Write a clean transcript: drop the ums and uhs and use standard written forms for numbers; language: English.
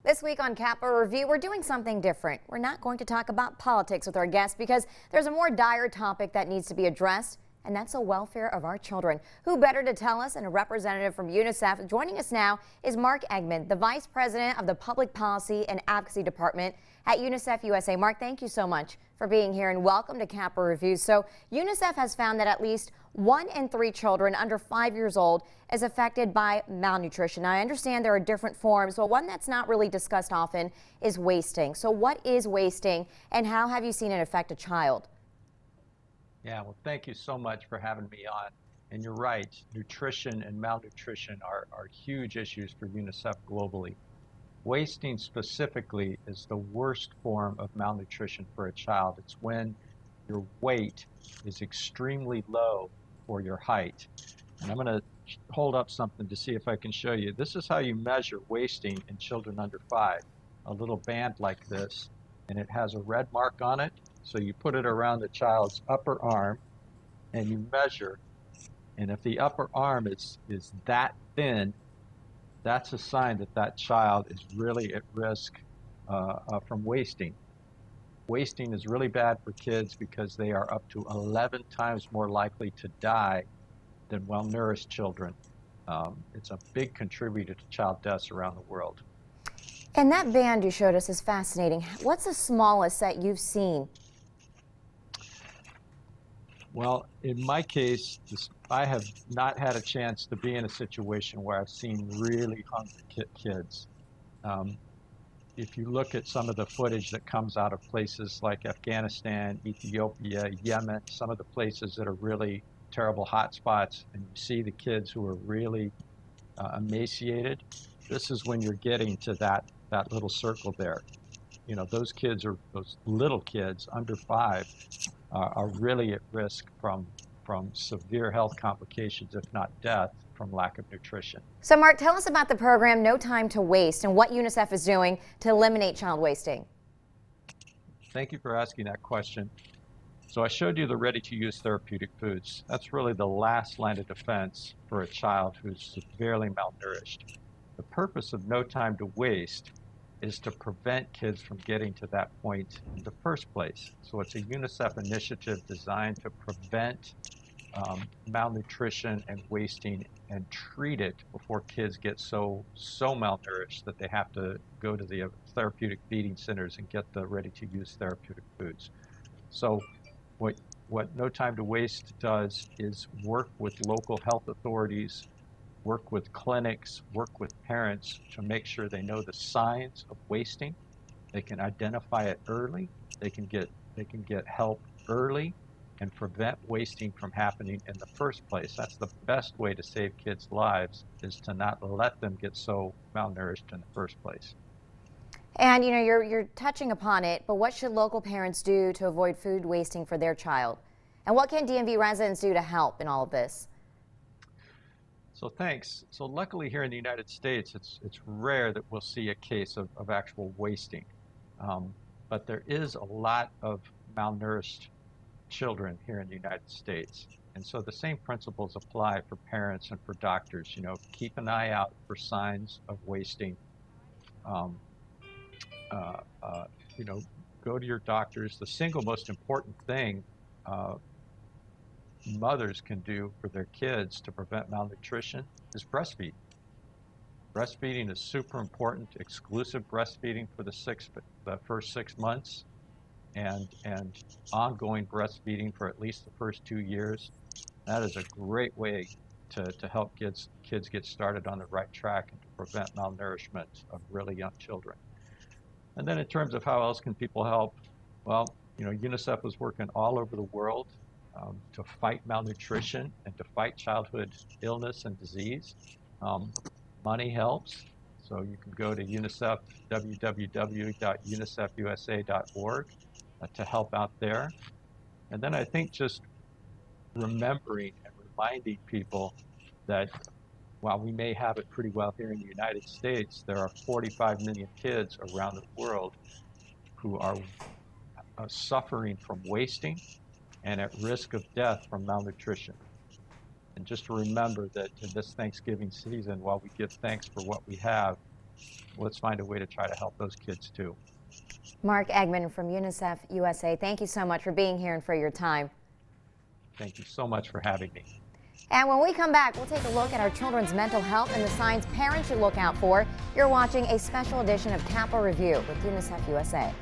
This week on Capital Review, we're doing something different. We're not going to talk about politics with our guests because there's a more dire topic that needs to be addressed, and that's the welfare of our children. Who better to tell us? And a representative from UNICEF joining us now is Mark Engman, the Vice President of the Public Policy and Advocacy Department at UNICEF USA. Mark, thank you so much for being here and welcome to Capital Review. So UNICEF has found that at least 1 in 3 children under 5 years old is affected by malnutrition. Now, I understand there are different forms, but one that's not really discussed often is wasting. So what is wasting and how have you seen it affect a child? Yeah, well, thank you so much for having me on. And you're right, nutrition and malnutrition are huge issues for UNICEF globally. Wasting specifically is the worst form of malnutrition for a child. It's when your weight is extremely low for your height. And I'm going to hold up something to see if I can show you. This is how you measure wasting in children under 5. A little band like this, and it has a red mark on it. So you put it around the child's upper arm and you measure. And if the upper arm is that thin, that's a sign that that child is really at risk from wasting. Wasting is really bad for kids because they are up to 11 times more likely to die than well-nourished children. It's a big contributor to child deaths around the world. And that band you showed us is fascinating. What's the smallest that you've seen? Well, in my case, I have not had a chance to be in a situation where I've seen really hungry kids. If you look at some of the footage that comes out of places like Afghanistan, Ethiopia, Yemen, some of the places that are really terrible hotspots, and you see the kids who are really emaciated, this is when you're getting to that little circle there. You know, those little kids under 5 are really at risk from severe health complications, if not death, from lack of nutrition. So Mark, tell us about the program No Time to Waste and what UNICEF is doing to eliminate child wasting. Thank you for asking that question. So I showed you the ready-to-use therapeutic foods. That's really the last line of defense for a child who's severely malnourished. The purpose of No Time to Waste is to prevent kids from getting to that point in the first place. So it's a UNICEF initiative designed to prevent malnutrition and wasting and treat it before kids get so malnourished that they have to go to the therapeutic feeding centers and get the ready-to-use therapeutic foods. So what No Time to Waste does is work with local health authorities, work with clinics, work with parents to make sure they know the signs of wasting. They can identify it early. They can get help early and prevent wasting from happening in the first place. That's the best way to save kids' lives, is to not let them get so malnourished in the first place. And you know, you're touching upon it, but what should local parents do to avoid food wasting for their child? And what can DMV residents do to help in all of this? So thanks. So luckily here in the United States, it's rare that we'll see a case of actual wasting. But there is a lot of malnourished children here in the United States. And so the same principles apply for parents and for doctors. You know, keep an eye out for signs of wasting. You know, go to your doctors. The single most important thing mothers can do for their kids to prevent malnutrition is breastfeed. Breastfeeding is super important. Exclusive breastfeeding for the first 6 months, and ongoing breastfeeding for at least the first 2 years. That is a great way to help kids get started on the right track and to prevent malnourishment of really young children. And then in terms of how else can people help, well, you know, UNICEF is working all over the world to fight malnutrition and to fight childhood illness and disease. Money helps, so you can go to UNICEF, www.unicefusa.org to help out there. And then I think just remembering and reminding people that while we may have it pretty well here in the United States, there are 45 million kids around the world who are suffering from wasting and at risk of death from malnutrition. And just to remember that in this Thanksgiving season, while we give thanks for what we have, let's find a way to try to help those kids too. Mark Engman from UNICEF USA, thank you so much for being here and for your time. Thank you so much for having me. And when we come back, we'll take a look at our children's mental health and the signs parents should look out for. You're watching a special edition of Capital Review with UNICEF USA.